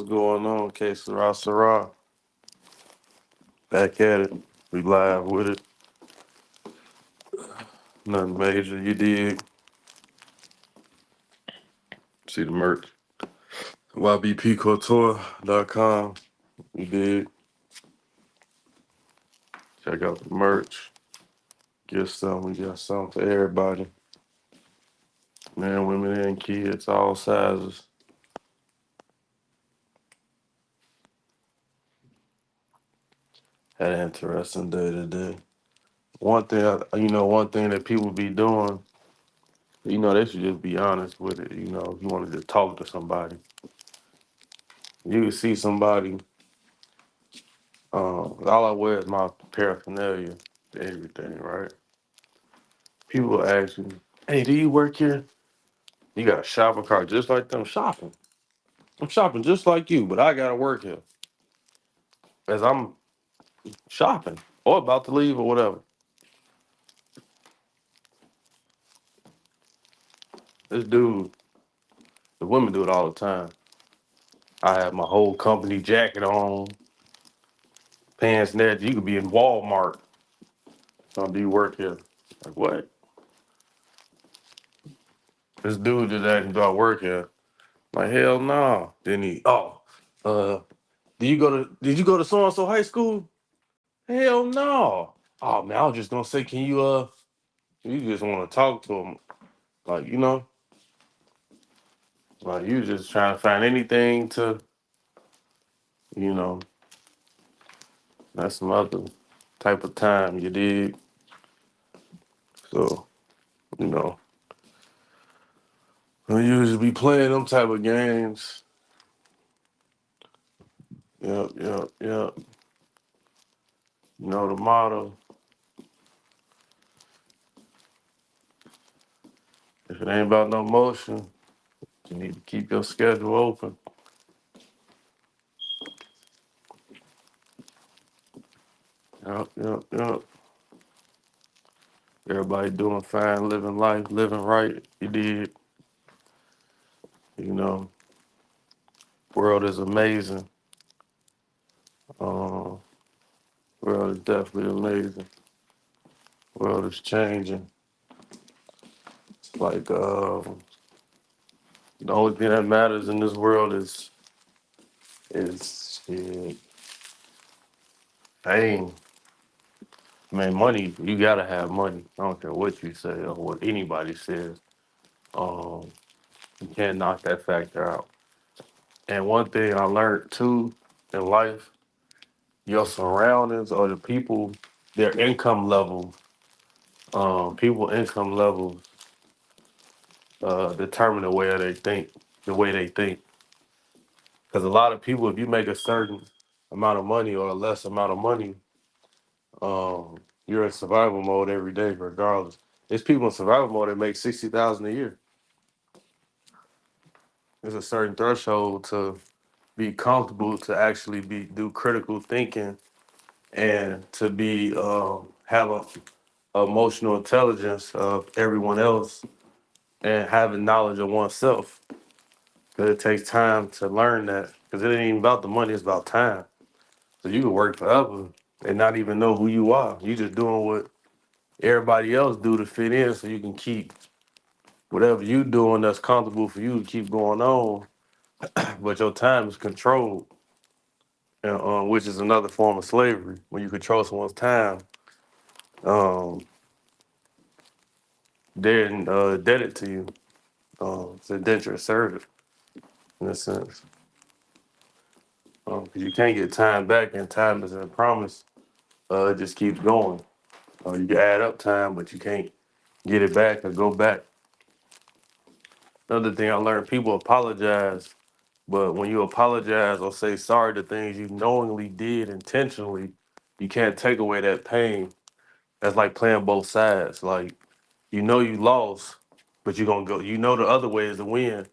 what's going on? CASA RA SA RA. Back at it. We live with it. Nothing major. You did. See the merch. YBPCouture.com. You did. Check out the merch. Get some. We got something for everybody. Men, women, and kids, all sizes. Had an interesting day today. One thing, one thing that people be doing, they should just be honest with it. If you wanted to talk to somebody, you can see somebody. All I wear is my paraphernalia, everything, right? People ask me, "Hey, do you work here?" You got a shopping cart just like them shopping. I'm shopping just like you, but I gotta work here as I'm shopping or about to leave or whatever. This dude, the women do it all the time. I have my whole company jacket on, pants and that. You could be in Walmart. Do you work here? Like what? This dude just asked, "Do I work here?" Like hell no. Then uh, did you go to so and so high school? Hell no. Oh man, I was just gonna say, can you just want to talk to him, like like you just trying to find anything to, you know, that's some other type of time you did. So you know, we usually be playing them type of games. Yep, yep, yep. You know the motto: if it ain't about no motion, you need to keep your schedule open. Yep, yep, yep. Everybody doing fine, living life, living right. You did. You know, world is amazing. Um, world is definitely amazing. World is changing. It's like the only thing that matters in this world is shit, fame. I mean, money. You gotta have money. I don't care what you say or what anybody says. Um, you can't knock that factor out. And one thing I learned too in life, your surroundings or the people, their income level, people income levels determine the way they think. Because a lot of people, if you make a certain amount of money or a less amount of money, you're in survival mode every day, regardless. There's people in survival mode that make 60,000 a year. There's a certain threshold to be comfortable to actually do critical thinking and to be have a emotional intelligence of everyone else and having knowledge of oneself. Because it takes time to learn that. Because it ain't even about the money; it's about time. So you can work forever and not even know who you are. You just doing what everybody else do to fit in, so you can keep whatever you doing that's comfortable for you to keep going on. But your time is controlled, and, which is another form of slavery. When you control someone's time, um, they're indebted to you. It's indentured servant in a sense. 'Cause you can't get time back, and time is a promise. It just keeps going. You can add up time, but you can't get it back or go back. Another thing I learned: people apologize, but when you apologize or say sorry to things you knowingly did intentionally, you can't take away that pain. That's like playing both sides. Like you lost, but you're gonna go. You know the other way is to win,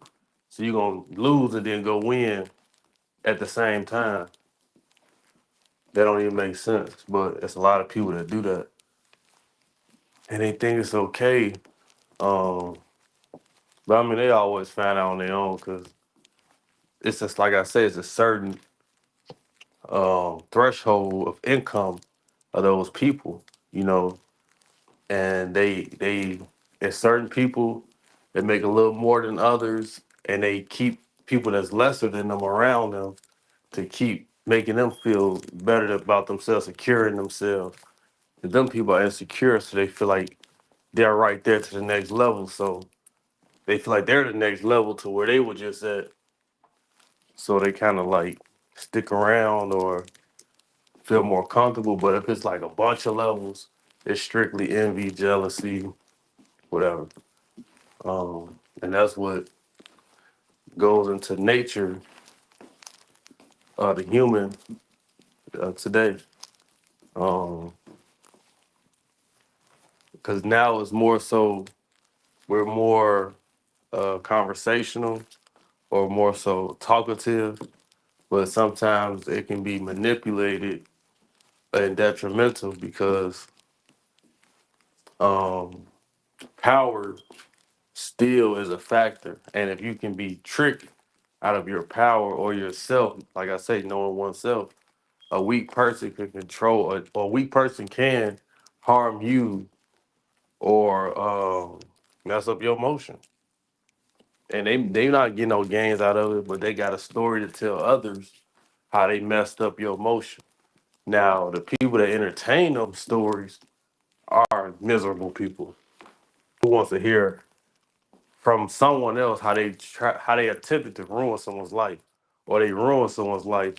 so you're gonna lose and then go win at the same time. That don't even make sense, but it's a lot of people that do that, and they think it's okay. Um, but I mean, they always find out on their own because it's just like I said, it's a certain threshold of income of those people, you know, and they and certain people that make a little more than others, and they keep people that's lesser than them around them to keep making them feel better about themselves, secure in themselves. And them people are insecure, so they feel like they're right there to the next level. So they feel like they're the next level to where they were just at. So they kind of like stick around or feel more comfortable. But if it's like a bunch of levels, it's strictly envy, jealousy, whatever. And that's what goes into nature of the human today. Because now it's more so we're more conversational or more so talkative, but sometimes it can be manipulated and detrimental because um, power still is a factor. And if you can be tricked out of your power or yourself, like I say, knowing oneself, a weak person can control, or a weak person can harm you or mess up your emotion. And they not getting no gains out of it, but they got a story to tell others how they messed up your emotion. Now, the people that entertain those stories are miserable people who wants to hear from someone else how they attempted to ruin someone's life, or they ruined someone's life,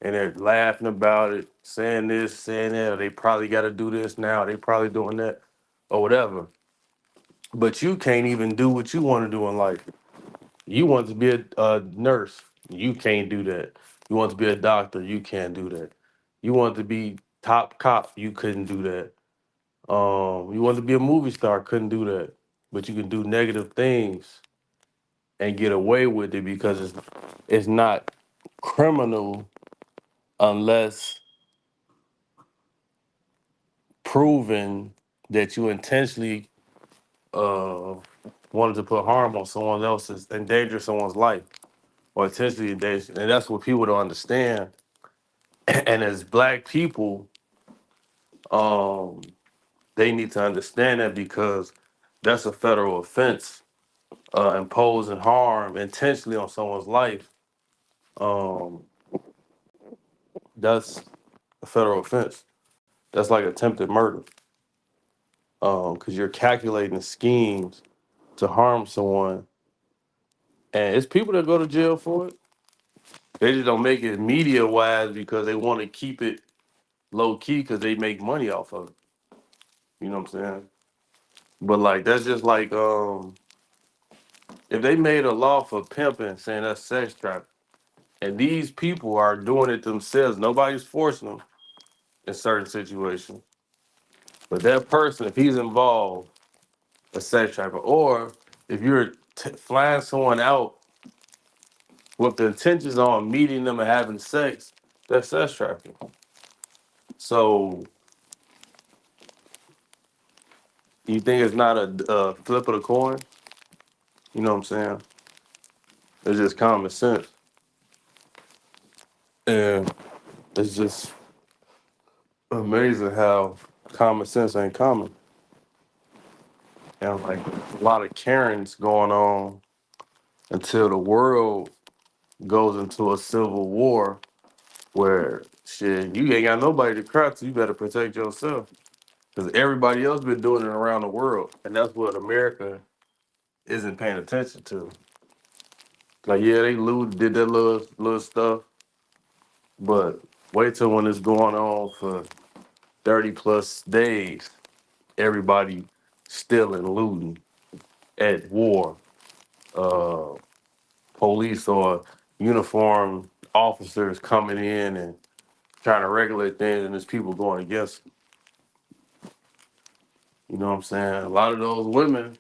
and they're laughing about it, saying this, saying that, or they probably got to do this now, they probably doing that, or whatever. But you can't even do what you want to do in life. You want to be a nurse, you can't do that. You want to be a doctor, you can't do that. You want to be top cop, you couldn't do that. You want to be a movie star, couldn't do that. But you can do negative things and get away with it because it's not criminal unless proven that you intentionally uh, wanted to put harm on someone else's, endanger someone's life, or intentionally endanger. And that's what people don't understand. And as black people, um, they need to understand that because that's a federal offense, imposing harm intentionally on someone's life. Um, that's a federal offense. That's like attempted murder. Because you're calculating schemes to harm someone, and it's people that go to jail for it. They just don't make it media wise because they want to keep it low key because they make money off of it. You know what I'm saying? But like that's just like if they made a law for pimping, saying that's sex trafficking, and these people are doing it themselves. Nobody's forcing them in certain situations. But that person, if he's involved, a sex trafficker, or if you're flying someone out with the intentions on meeting them and having sex, that's sex trafficking. So you think it's not a flip of the coin? You know what I'm saying? It's just common sense, and it's just amazing how common sense ain't common, and like a lot of Karens going on until the world goes into a civil war where shit you ain't got nobody to cry to. You better protect yourself because everybody else been doing it around the world, and that's what America isn't paying attention to. Like, yeah, they did that little stuff, but wait till when it's going on for 30 plus days, everybody stealing, looting, at war, uh, police or uniformed officers coming in and trying to regulate things, and there's people going against it. You know what I'm saying? A lot of those women,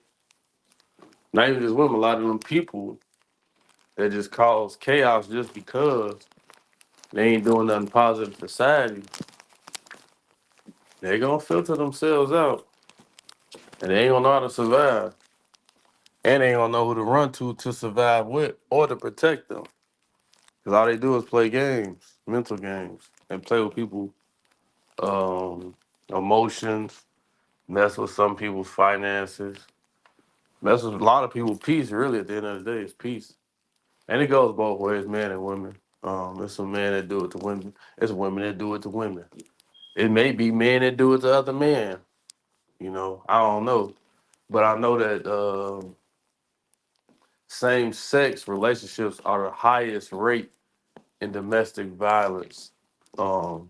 not even just women, a lot of them people that just cause chaos just because they ain't doing nothing positive for society, they gonna filter themselves out, and they ain't gonna know how to survive, and they ain't gonna know who to run to survive with or to protect them. Because all they do is play games, mental games, and play with people emotions, mess with some people's finances, mess with a lot of people's peace. Really, at the end of the day, it's peace, and it goes both ways, men and women. There's some men that do it to women. There's women that do it to women. It may be men that do it to other men. I don't know, but I know that same-sex relationships are the highest rate in domestic violence um,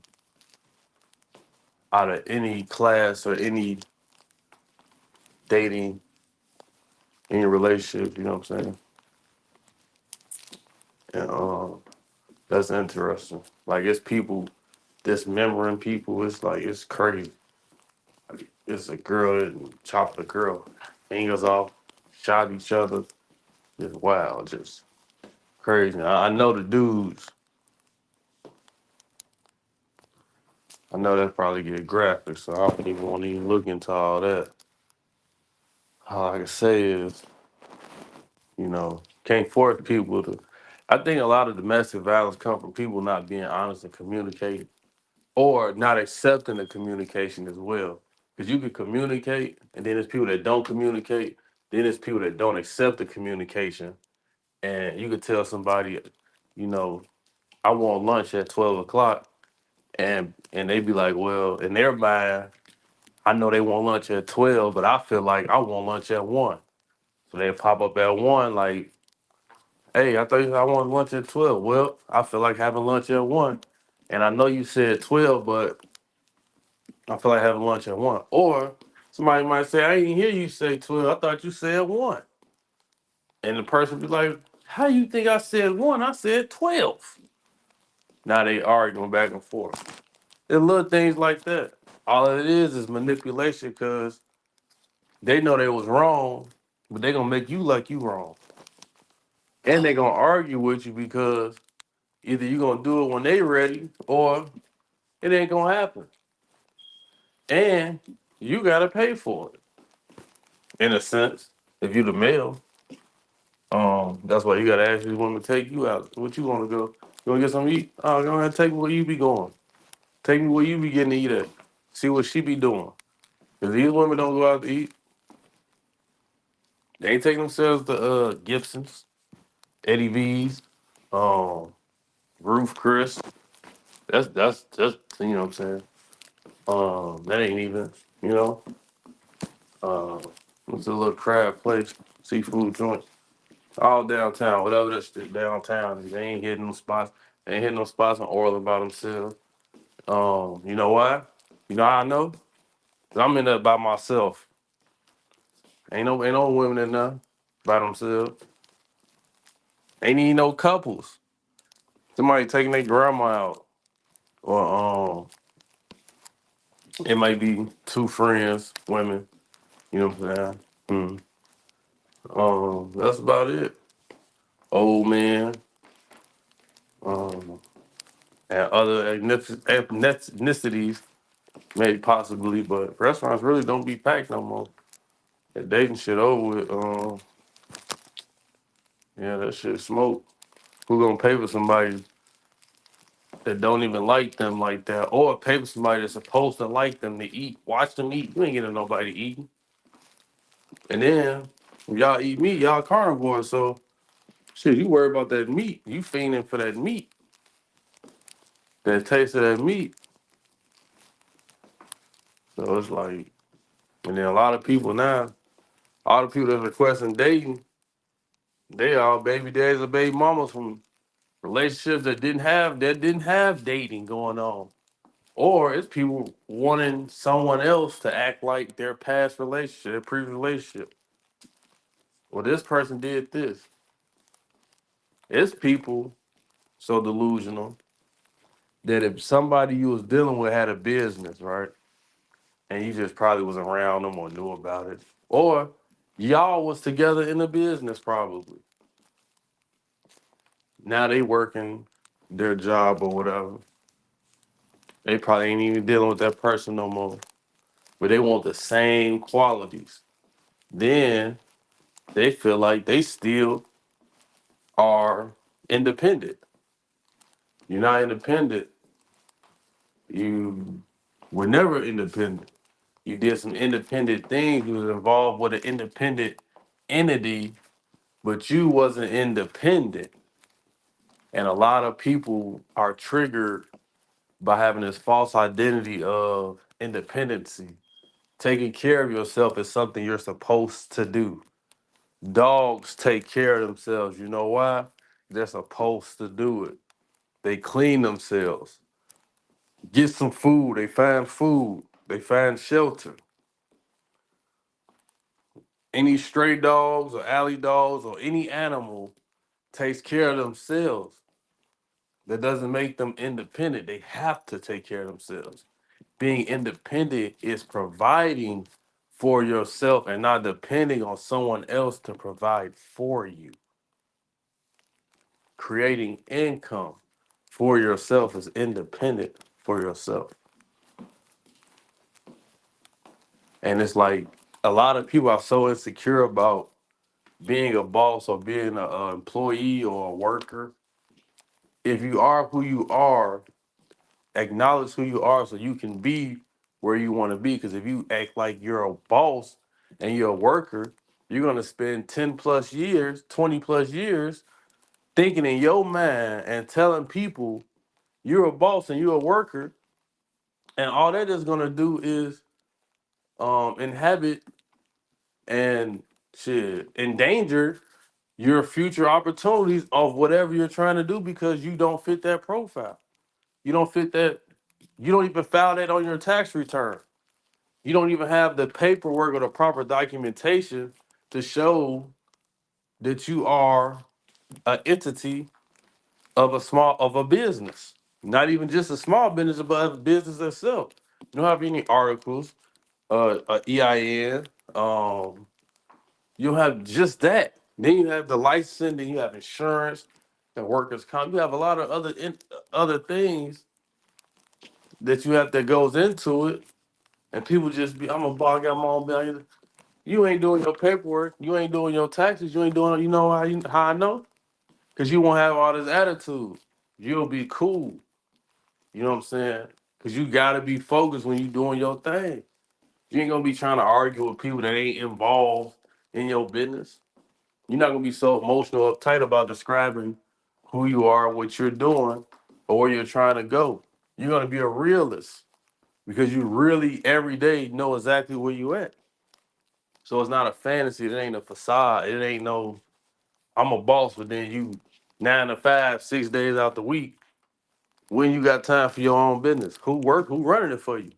out of any class or any dating, any relationship. You know what I'm saying? And that's interesting. Like it's people dismembering people. It's like it's crazy. Like, it's a girl that chopped a girl, fingers off, shot each other. Just wow, just crazy. I know the dudes. I know that probably get graphic, so I don't even want to even look into all that. All I can say is, can't force people to. I think a lot of domestic violence come from people not being honest and communicating, or not accepting the communication as well. Because you can communicate, and then there's people that don't communicate. Then there's people that don't accept the communication, and you could tell somebody, you know, I want lunch at 12 o'clock, and they be like, well, in their mind, I know they want lunch at 12, but I feel like I want lunch at 1. So they pop up at 1 like, hey, I thought I wanted lunch at 12. Well, I feel like having lunch at 1. And I know you said 12, but I feel like having lunch at 1. Or somebody might say, I didn't hear you say 12. I thought you said 1. And the person be like, how you think I said 1? I said 12. Now they arguing back and forth. There's little things like that. All it is manipulation because they know they was wrong, but they gonna make you like you wrong. And they gonna argue with you because either you gonna do it when they ready or it ain't gonna happen. And you gotta pay for it, in a sense, if you the male. That's why you gotta ask these women to take you out. What you wanna go? You wanna get something to eat? Oh, go ahead, take me where you be going. Take me where you be getting to eat at. See what she be doing. Cause these women don't go out to eat. They ain't taking themselves to Gibson's, Eddie V's, um, Roof Chris. That's just you know what I'm saying. That ain't even you know. Uh, it's a little crab place, seafood joint, all downtown. Whatever that shit downtown is, they ain't hitting no spots. They ain't hitting no spots in Orland by themselves. You know why? You know how I know? 'Cause I'm in there by myself. Ain't no women in there by themselves. Ain't even no couples. Somebody taking their grandma out, or it might be two friends, women. You know what I'm saying? That's about it. Old man, um, and other ethnicities, maybe possibly, but restaurants really don't be packed no more. That dating shit over with. Yeah, that shit smoke. Who gonna pay for somebody that don't even like them like that, or pay for somebody that's supposed to like them to eat? Watch them eat. You ain't getting nobody eating. And then when y'all eat meat, y'all carnivores, so shit, you worry about that meat. You fiending for that meat, that taste of that meat. So it's like, and then a lot of people now, all the people that's requesting dating, they all baby daddies or baby mamas from relationships that didn't have dating going on. Or it's people wanting someone else to act like their past relationship, their previous relationship. Well, this person did this. It's people so delusional that if somebody you was dealing with had a business, right? And you just probably was around them or knew about it. Or y'all was together in the business probably. Now they working their job or whatever. They probably ain't even dealing with that person no more. But they want the same qualities. Then they feel like they still are independent. You're not independent. You were never independent. You did some independent things. You was involved with an independent entity, but you wasn't independent. And a lot of people are triggered by having this false identity of independency. Taking care of yourself is something you're supposed to do. Dogs take care of themselves. You know why? They're supposed to do it. They clean themselves, get some food, they find food, they find shelter. Any stray dogs or alley dogs or any animal takes care of themselves. That doesn't make them independent. They have to take care of themselves. Being independent is providing for yourself and not depending on someone else to provide for you. Creating income for yourself is independent for yourself. And it's like a lot of people are so insecure about being a boss or being an employee or a worker. If you are who you are, acknowledge who you are so you can be where you want to be. Because if you act like you're a boss and you're a worker, you're going to spend 10 plus years, 20 plus years thinking in your mind and telling people you're a boss and you're a worker. And all that is going to do is inhabit and shit, endanger your future opportunities of whatever you're trying to do because you don't fit that profile. You don't fit that. You don't even file that on your tax return. You don't even have the paperwork or the proper documentation to show that you are an entity of a business. Not even just a small business, but a business itself. You don't have any articles, a EIN. You have just that. Then you have the licensing. Then you have insurance and workers' comp. You have a lot of other things that you have that goes into it. And people just be, I'm a boss, I got my own business. You ain't doing your paperwork. You ain't doing your taxes. You ain't doing. You know how I know? Because you won't have all this attitude. You'll be cool. You know what I'm saying? Because you gotta be focused when you doing your thing. You ain't gonna be trying to argue with people that ain't involved in your business. You're not gonna be so emotional uptight about describing who you are, what you're doing, or where you're trying to go. You're gonna be a realist because you really every day know exactly where you at. So it's not a fantasy. It ain't a facade. It ain't no I'm a boss, but then you 9 to 5, 6 days out the week. When you got time for your own business? Who running it for you?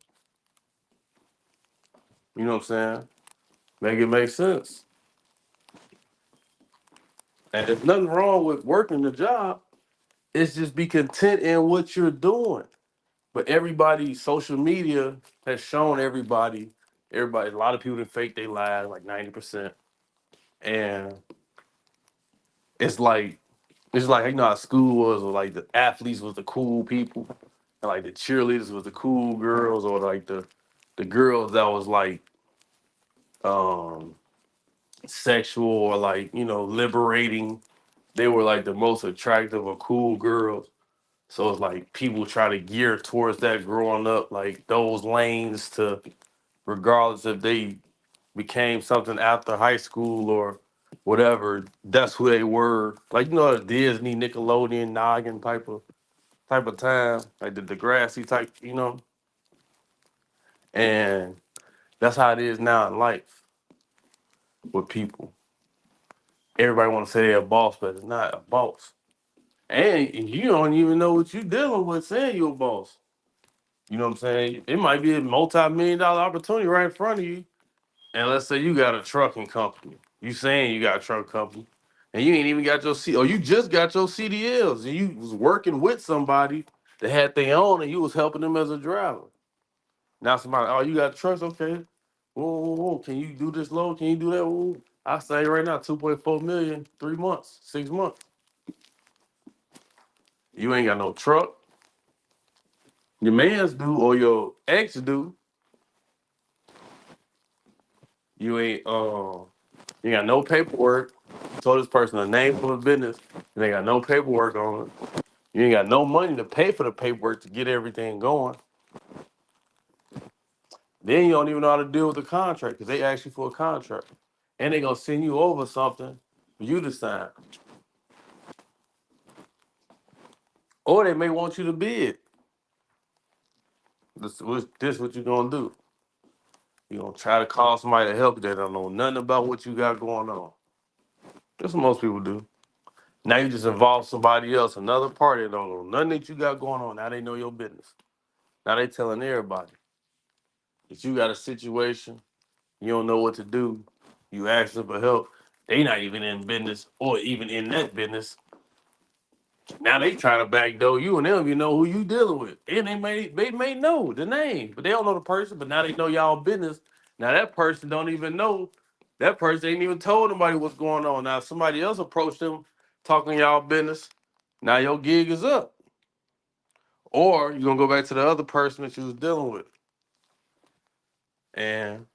You know what I'm saying? Make it make sense. And there's nothing wrong with working the job. It's just be content in what you're doing. But everybody, social media has shown everybody, a lot of people that fake they lives, like 90%. And it's like, it's like, you know how school was, or like the athletes was the cool people, and like the cheerleaders was the cool girls, or like the girls that was like um sexual or like, liberating. They were like the most attractive or cool girls. So it's like people try to gear towards that growing up, like those lanes to regardless if they became something after high school or whatever, that's who they were. Like the Disney, Nickelodeon, noggin type of time, like the Degrassi type. And that's how it is now in life with people. Everybody want to say they're a boss, but it's not a boss. And you don't even know what you're dealing with saying you're a boss. You know what I'm saying? It might be a multi-million-dollar opportunity right in front of you. And let's say you got a trucking company. You saying you got a truck company. And you ain't even got your or you just got your CDLs. And you was working with somebody that had their own and you was helping them as a driver. Now somebody, oh, you got trucks? Okay. Whoa, whoa, whoa. Can you do this load? Can you do that? Whoa. I say right now, 2.4 million, 3 months, 6 months. You ain't got no truck. Your mans do or your ex do. You ain't you got no paperwork. Told this person the name of a business and they got no paperwork on it. You ain't got no money to pay for the paperwork to get everything going. Then you don't even know how to deal with the contract because they ask you for a contract. And they gonna send you over something for you to sign. Or they may want you to bid. This what you gonna do. You gonna try to call somebody to help you that don't know nothing about what you got going on. That's what most people do. Now you just involve somebody else, another party that don't know nothing that you got going on. Now they know your business. Now they telling everybody that you got a situation, you don't know what to do, you asking for help. They not even in business or even in that business. Now they trying to backdoor you and they don't even know who you dealing with. And they may know the name, but they don't know the person. But now they know y'all business. Now that person don't even know. That person ain't even told nobody what's going on. Now if somebody else approached them talking y'all business. Now your gig is up. Or you're gonna go back to the other person that you was dealing with. And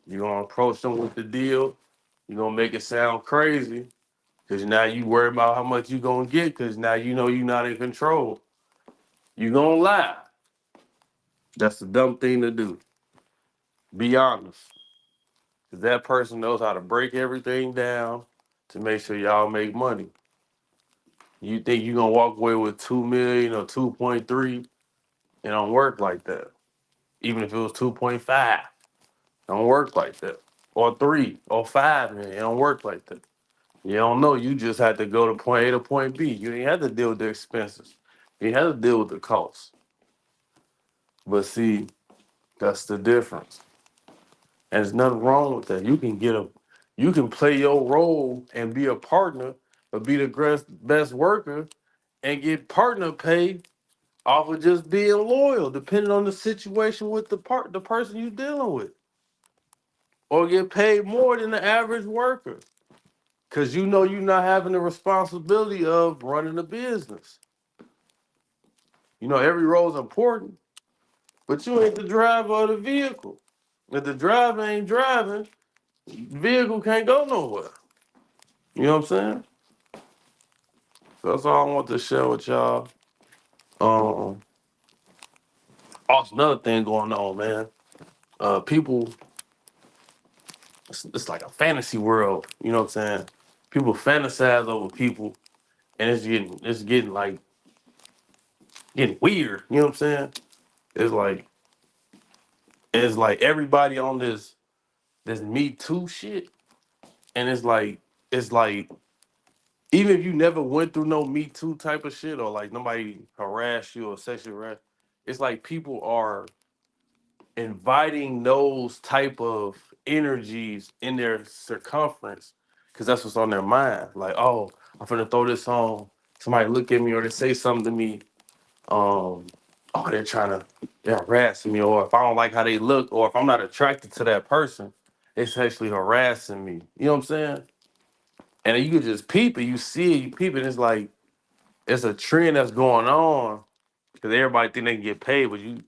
you're gonna approach them with the deal. You're gonna make it sound crazy. Cause now you worry about how much you gonna get, cause now you know you're not in control. You gonna lie. That's the dumb thing to do. Be honest. Cause that person knows how to break everything down to make sure y'all make money. You think you're gonna walk away with 2 million or 2.3? It don't work like that. Even if it was 2.5, it don't work like that. Or 3 or 5 million, it don't work like that. You don't know. You just had to go to point A to point B. You ain't had to deal with the expenses. You ain't had to deal with the costs. But see, that's the difference. And there's nothing wrong with that. You can play your role and be a partner, but be the best worker and get partner pay off of just being loyal, depending on the situation with the person you dealing with, or get paid more than the average worker, because you know you're not having the responsibility of running a business. You know every role is important, but you ain't the driver of the vehicle. If the driver ain't driving, the vehicle can't go nowhere. You know what I'm saying? So that's all I want to share with y'all. Um, Also another thing going on, man. People, it's like a fantasy world. You know what I'm saying? People fantasize over people, and it's getting like getting weird. You know what I'm saying? It's like it's like everybody on this Me Too shit, and it's like even if you never went through no Me Too type of shit or like nobody harassed you or sexually harassed, it's like people are inviting those type of energies in their circumference because that's what's on their mind. Like, oh, I'm finna throw this on. Somebody look at me or they say something to me. Oh, they're harassing me, or if I don't like how they look, or if I'm not attracted to that person, it's actually harassing me. You know what I'm saying? And then you can just peep it, you see it, you peep it. It's like it's a trend that's going on because everybody think they can get paid, but you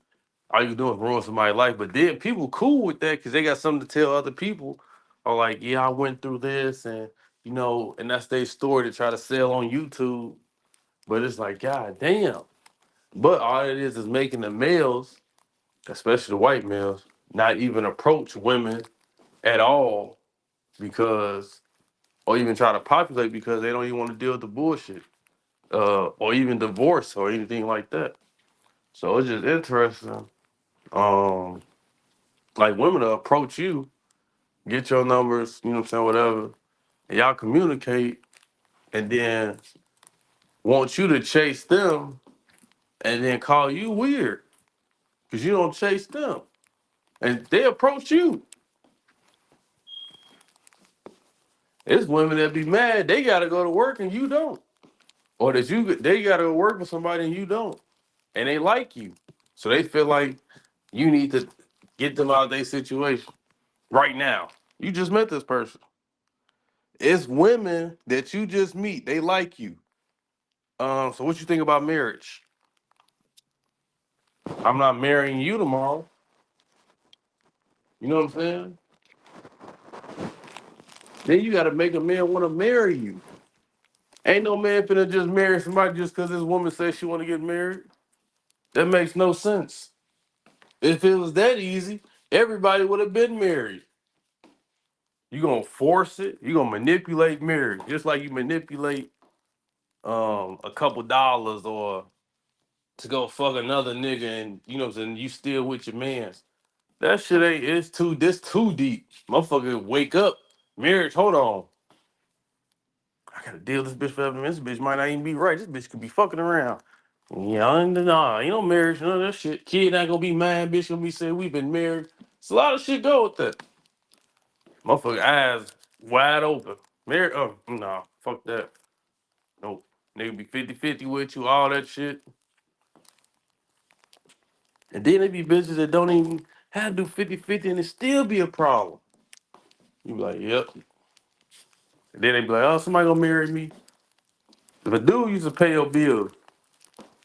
all you do is ruin somebody's life. But then people cool with that because they got something to tell other people. Or like, yeah, I went through this, and and that's their story to try to sell on YouTube. But it's like, God damn. But all it is making the males, especially the white males, not even approach women at all because, or even try to populate because they don't even want to deal with the bullshit, or even divorce or anything like that. So it's just interesting. Um, like women will approach you, get your numbers, you know what I'm saying, whatever, and y'all communicate, and then want you to chase them, and then call you weird because you don't chase them, and they approach you. It's women that be mad they gotta go to work and you don't, or that they gotta go work with somebody and you don't, and they like you, so they feel like you need to get them out of their situation right now. You just met this person. It's women that you just meet. They like you. So what you think about marriage? I'm not marrying you tomorrow. You know what I'm saying? Then you got to make a man want to marry you. Ain't no man finna just marry somebody just because this woman says she want to get married. That makes no sense. If it was that easy, everybody would have been married. You gonna force it. You gonna manipulate marriage, just like you manipulate a couple dollars or to go fuck another nigga, and you know what I'm saying, you still with your mans. That shit ain't. It's too. This too deep. Motherfucker, wake up. Marriage. Hold on. I gotta deal with this bitch forever. This bitch might not even be right. This bitch could be fucking around. Yeah, nah, you know marriage, none of that shit. Kid not gonna be mad, bitch gonna be saying we been married. It's a lot of shit go with that. Motherfucker eyes wide open. Married, oh, nah, fuck that. Nope. Nigga be 50-50 with you, all that shit. And then there be bitches that don't even have to do 50-50 and it still be a problem. You be like, yep. And then they be like, oh, somebody gonna marry me. If a dude used to pay your bill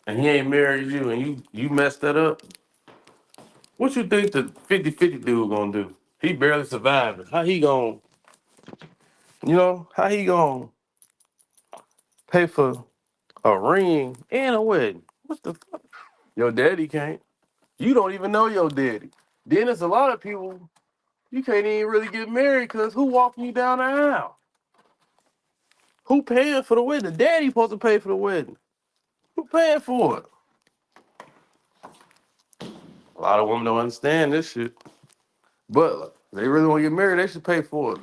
and he ain't married you and you messed that up, what you think the 50-50 dude gonna do? He barely surviving. How he gonna, how he gonna pay for a ring and a wedding? What the fuck? Your daddy can't. You don't even know your daddy. Then there's a lot of people, you can't even really get married because who walking you down the aisle? Who paying for the wedding? The daddy supposed to pay for the wedding. Who paying for it? A lot of women don't understand this shit. But they really want to get married, they should pay for it.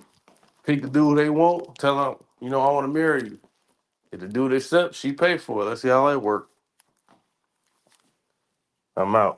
Pick the dude they want, tell them, I want to marry you. If the dude accepts, she pay for it. Let's see how that work. I'm out.